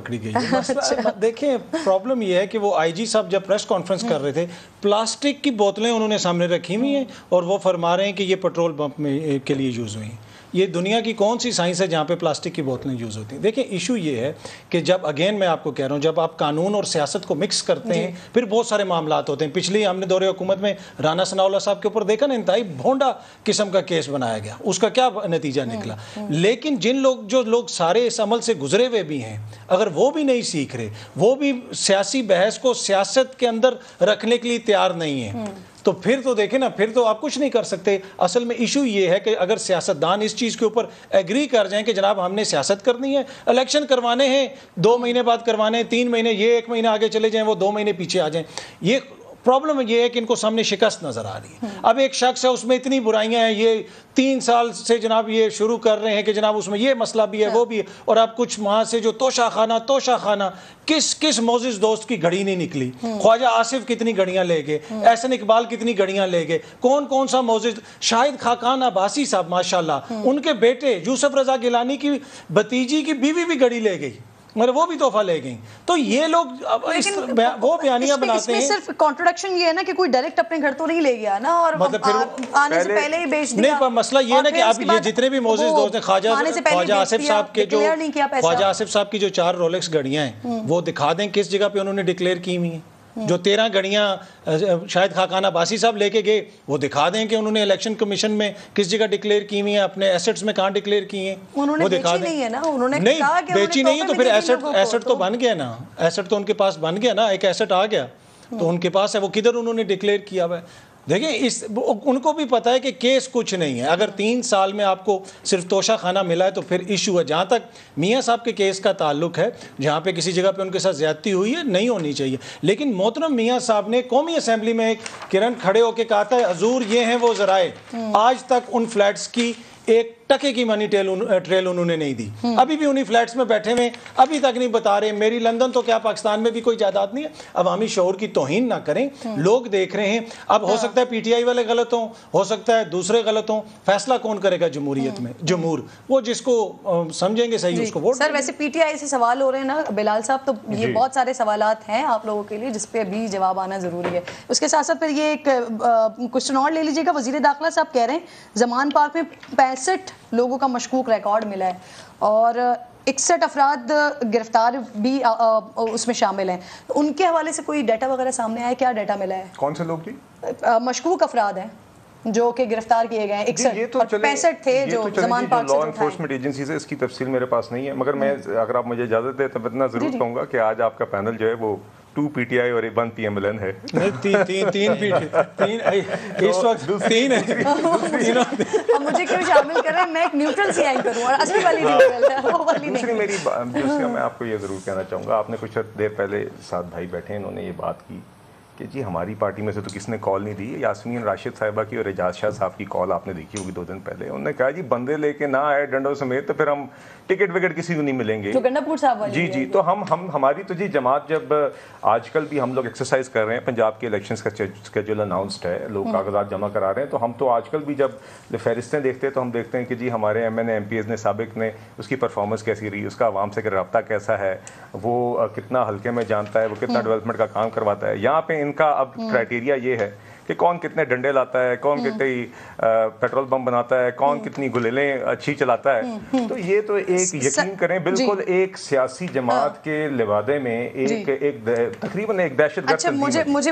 پکڑی گئی ہے. دیکھیں پرابلم یہ ہے کہ وہ آئی جی صاحب جب پریس کانفرنس کر رہے تھے پلاسٹک کی بوتلیں انہوں نے سامنے رکھی ہوئی ہیں اور وہ فرما رہے ہیں کہ یہ پیٹرول پمپ میں کے لیے یوز ہوئی ہیں. یہ دنیا کی کون سی سائنس ہے جہاں پہ پلاسٹک کی بوتلیں یوز ہوتی ہیں؟ دیکھیں ایشو یہ ہے کہ جب اگین میں آپ کو کہہ رہا ہوں جب آپ قانون اور سیاست کو مکس کرتے ہیں پھر بہت سارے معاملات ہوتے ہیں. پچھلی ہم نے دور حکومت میں رانا ثناء اللہ صاحب کے اوپر دیکھا نا انتہائی بھونڈا قسم کا کیس بنایا گیا, اس کا کیا نتیجہ نکلا. لیکن جو لوگ سارے اس عمل سے گزرے ہوئے بھی ہیں اگر وہ بھی نہیں سیکھ رہے, وہ بھی سیاسی بحث کو سیاست کے اندر رکھنے کے لیے تیار نہیں ہیں, تو پھر تو دیکھیں نا, پھر تو آپ کچھ نہیں کر سکتے. اصل میں ایشو یہ ہے کہ اگر سیاستدان اس چیز کے اوپر ایگری کر جائیں کہ جناب ہم نے سیاست کرنی ہے, الیکشن کروانے ہیں 2 مہینے بعد کروانے ہیں, 3 مہینے, یہ 1 مہینہ آگے چلے جائیں وہ 2 مہینے پیچھے آ جائیں. یہ پرابلم یہ ہے کہ ان کو سامنے شکست نظر آ رہی ہے. اب ایک شخص ہے اس میں اتنی برائیاں ہیں, یہ 3 سال سے جناب یہ شروع کر رہے ہیں کہ جناب اس میں یہ مسئلہ بھی ہے وہ بھی ہے, اور اب کچھ وہاں سے جو توشہ خانہ کس معزز دوست کی گھڑی نہیں نکلی. خواجہ آصف کتنی گھڑیاں لے گئے, احسن اقبال کتنی گھڑیاں لے گئے, کون سا معزز, شاہد خاقان عباسی صاحب ماشاءاللہ ان کے بیٹے یوسف رضا گیلانی کی بھتیجی کی بیوی بھی گھڑی لے گئی, مگر وہ بھی تحفہ لے گئیں. تو یہ لوگ وہ بیانیاں بناتے ہیں. صرف کانٹروڈکشن یہ ہے نا کہ کوئی ڈائریکٹ اپنے گھر تو نہیں لے گیا نا, اور آنے سے پہلے ہی بیچ دیا. نہیں, مسئلہ یہ ہے نا کہ اب یہ جتنے بھی معزز دوست ہیں, خواجہ آصف صاحب کے جو خواجہ آصف صاحب کی جو 4 رولکس گھڑیاں ہیں وہ دکھا دیں کس جگہ پہ انہوں نے ڈکلیئر کی ہوئی ہیں. جو 13 گھڑیاں شاید خاقان عباسی صاحب لے کے گئے وہ دکھا دیں کہ انہوں نے الیکشن کمیشن میں کس جگہ ڈکلیئر کی ہوئی ہیں, اپنے ایسٹس میں کہاں ڈکلیئر کی ہیں وہ دکھا دیں. نہیں بیچی نہیں ہے تو پھر ایسٹ تو بن گیا نا, ایسٹ تو ان کے پاس بن گیا نا, ایک ایسٹ آ گیا تو ان کے پاس ہے, وہ کدھر انہوں نے ڈکلیئر کیا ہوا ہے. دیکھیں ان کو بھی پتا ہے کہ کیس کچھ نہیں ہے. اگر 3 سال میں آپ کو صرف توشہ خانہ ملا ہے تو پھر ایشو ہے. جہاں تک میاں صاحب کے کیس کا تعلق ہے, جہاں پہ کسی جگہ پہ ان کے ساتھ زیادتی ہوئی ہے, نہیں ہونی چاہیے. لیکن محترم میاں صاحب نے قومی اسمبلی میں ایک کرن کھڑے ہو کے کہا تھا حضور یہ ہیں وہ ذرائع, آج تک ان فلیٹس کی 1 ٹکے کی منی ٹریل انہوں نے نہیں دی. ابھی بھی انہی فلیٹس میں بیٹھے ہوئے, ابھی تک نہیں بتا رہے. میری لندن تو کیا پاکستان میں بھی کوئی جائیداد نہیں ہے. عوامی شعور کی توہین نہ کریں, لوگ دیکھ رہے ہیں. اب ہو سکتا ہے پی ٹی آئی والے غلط ہوں, ہو سکتا ہے دوسرے غلط ہوں, فیصلہ کون کرے گا جمہوریت میں؟ جمہور, وہ جس کو سمجھیں گے صحیح اس کو ووٹ. سر ویسے پی ٹی آئی سے سوال ہو رہے ہیں نا بلال صاحب, تو یہ بہت سارے سوالات ہیں آپ لوگوں کے لیے جس پہ ابھی جواب آنا ضروری ہے. اس کے ساتھ ساتھ پھر یہ ایک کوشچن اور لے لیجیے گا. وزیر داخلہ صاحب کہہ رہے ہیں زمان پارک میں 65 لوگوں کا مشکوک ریکارڈ ملا ہے اور 61 افراد گرفتار بھی اس میں شامل ہیں. ان کے حوالے سے کوئی ڈیٹا وغیرہ سامنے آیا؟ کیا ڈیٹا ملا ہے؟ کون سے لوگ جی؟ مشکوک افراد ہیں جو کہ گرفتار کیے گئے ہیں. 61 اور 65 تھے جو زمان پارک سے لا انفورسمنٹ ایجنسیز ہے. اس کی تفصیل میرے پاس نہیں ہے, مگر میں اگر آپ مجھے اجازت دیں تو اتنا ضرور کہوں گا کہ آج آپ کا پینل جو ہے وہ 2 پی ٹی آئی اور 1 پی ایم ایل این ہے. مجھے کیوں شامل کر رہے ہیں؟ میں ایک نیوٹرل سی اینکر ہوں اور اصلی والی نیوٹرل ہے, وہ والی نہیں. دوسری میری دوسری میں آپ کو یہ ضرور کہنا چاہوں گا, آپ نے کچھ دیر پہلے 7 بھائی بیٹھے ہیں, انہوں نے یہ بات کی کہ جی ہماری پارٹی میں سے تو کس نے کال نہیں دی. یاسمین راشد صاحبہ کی اور اعجاز شاہ صاحب کی کال آپ نے دیکھی ہوگی 2 دن پہلے. انہوں نے کہا جی بندے لے کے نہ آئے ڈنڈوں سمیت تو پھر ہم ٹکٹ وکٹ کسی کو نہیں ملیں گے. جی تو ہماری تو جی جماعت, جب آج کل بھی ہم لوگ ایکسرسائز کر رہے ہیں, پنجاب کے الیکشنز کا اسکیجول اناؤنسڈ ہے, لوگ کاغذات جمع کرا رہے ہیں, تو ہم تو آج کل بھی جب فہرستیں دیکھتے ہیں تو ہم دیکھتے ہیں کہ جی ہمارے M N A M P As نے سابق نے اس کی پرفارمنس کیسی رہی, اس کا عوام سے رابطہ کیسا ہے, وہ کتنا حلقے میں جانتا ہے, وہ کتنا ڈیولپمنٹ کا کام کرواتا ہے. یہاں پہ ان کا اب کرائٹیریا یہ ہے کہ کون کتنے ڈنڈے لاتا ہے, کون کتنی پیٹرول بم بناتا ہے, کون کتنی گلیلیں اچھی چلاتا ہے. تو یہ تو ایک یقین کریں بالکل ایک سیاسی جماعت کے لبادے میں ایک تقریباً ایک دہشت گرد. اچھا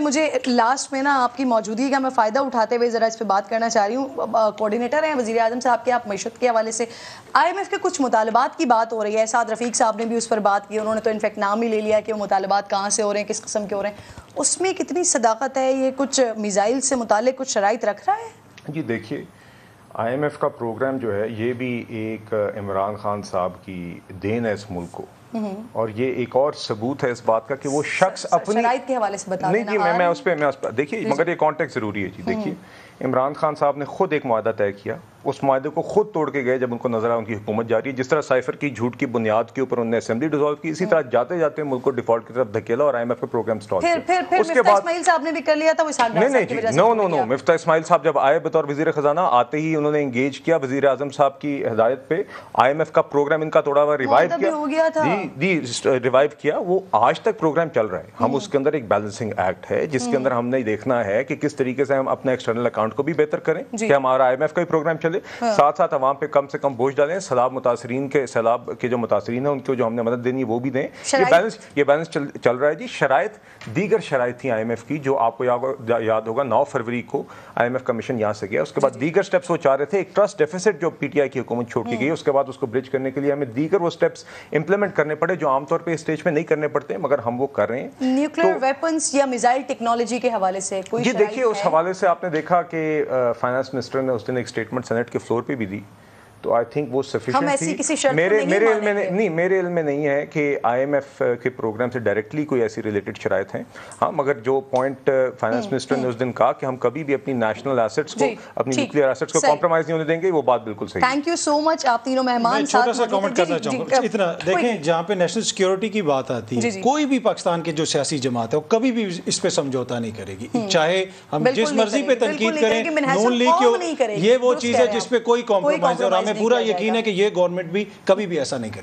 مجھے لاسٹ میں نا آپ کی موجودگی کا میں فائدہ اٹھاتے ہوئے ذرا اس پہ بات کرنا چاہ رہی ہوں. کوآرڈینیٹر ہیں وزیر اعظم صاحب کے, آپ معیشت کے حوالے سے آئی ایم ایف کے کچھ مطالبات کی بات ہو رہی ہے. سعد رفیق صاحب نے بھی اس پر بات کی, انہوں نے تو انفیکٹ نام ہی لے لیا کہ وہ مطالبات کہاں سے ہو رہے ہیں, کس قسم کے ہو رہے ہیں. اس میں کتنی صداقت ہے؟ یہ کچھ میزائل سے متعلق کچھ شرائط رکھ رہا ہے؟ جی دیکھیے, آئی ایم ایف کا پروگرام جو ہے یہ بھی ایک عمران خان صاحب کی دین ہے اس ملک کو, اور یہ ایک اور ثبوت ہے اس بات کا کہ وہ شخص اپنی شرائط کے حوالے سے بتا نہیں جی میں اس پہ دیکھیے, مگر یہ کانٹیکٹ ضروری ہے جی. دیکھیے عمران خان صاحب نے خود ایک معاہدہ طے کیا اس معاہدے کو خود توڑ کے گئے جب ان کو نظر آیا ان کی حکومت جاری ہے. جس طرح سائفر کی جھوٹ کی بنیاد کے اوپر انہوں نے اسمبلی ڈیزالو کی, اسی طرح جاتے جاتے ملک کو ڈیفالٹ کی طرف دھکیلا اور IMF کے پروگرام سٹال کیا. اس کے بعد اسماعیل صاحب نے بھی کر لیا تھا, وہ اسحاق ڈار صاحب کی وجہ سے. نو مفتاح اسماعیل صاحب جب آئے بطور وزیر خزانہ, آتے ہی انہوں نے انگیج کیا وزیر اعظم صاحب کی ہدایت پہ, IMF کا پروگرام ان کا توڑا ہوا ریوائیو کیا. وہ آج تک پروگرام چل رہا ہے. ہم اس کے اندر ایک بیلنسنگ ایکٹ ہے جس کے اندر ہم نے دیکھنا ہے کہ کس طریقے سے ہم اپنے ایکسٹرنل اکاؤنٹ کو بھی بہتر کریں کہ ہمارا IMF کا بھی پروگرام چلے, ساتھ ساتھ عوام پہ کم سے کم بوجھ ڈالیں, سیلاب متاثرین کے سیلاب کے جو متاثرین ہیں ان کو جو ہم نے مدد دینی وہ بھی دیں. یہ بیلنس چل رہا ہے جی. شرائط دیگر شرائط تھیں IMF کی جو آپ کو یاد ہوگا 9 فروری کو IMF کا مشن یہاں سے گیا. اس کے بعد دیگر سٹیپس وہ چاہ رہے تھے. ایک ٹرسٹ ڈیفیسٹ جو PTI کی حکومت چھوڑ کے گئی, اس کے بعد اس کو برج کرنے کے لیے ہمیں دیگر وہ سٹیپس امپلیمنٹ کرنے پڑے جو عام طور پہ اس اسٹیج پہ نہیں کرنے پڑتے, مگر ہم وہ کر رہے ہیں. نیوکلیئر ویپنز یا میزائل ٹیکنالوجی کے حوالے سے کوئی جی دیکھیے, اس حوالے سے آپ نے دیکھا کہ فائنانس منسٹر نے اس دن ایک سٹیٹمنٹ سینٹ کے فلور پہ بھی دی, تو آئی تھنک وہ سفیشینٹ تھی. میرے علم میں نہیں ہے کہ IMF کے پروگرام سے ڈائریکٹلی کوئی ایسی ریلیٹڈ شرائط ہیں. ہاں, مگر جو پوائنٹ فائنانس منسٹر نے اس دن کہا کہ ہم کبھی بھی اپنی نیشنل ایسٹس کو, اپنی نیوکلیئر ایسٹس کو کمپرومائز نہیں ہونے دیں گے, وہ بات بالکل صحیح ہے. تھینک یو سو مچ. آپ تینوں مہمان چھوٹا سا کامنٹ کرنا چاہوں گا. اتنا دیکھیں, جہاں پہ نیشنل سیکیورٹی کی بات آتی ہے, کوئی بھی پاکستان کے جو سیاسی جماعت ہے وہ کبھی بھی اس پہ سمجھوتا نہیں کرے گی, چاہے ہم جس مرضی پہ تنقید کریں. نون لیگ یہ وہ چیز ہے جس پہ کوئی کمپرومائز ہے, اور ہمیں پورا یقین ہے کہ یہ گورنمنٹ بھی کبھی بھی ایسا نہیں کرے.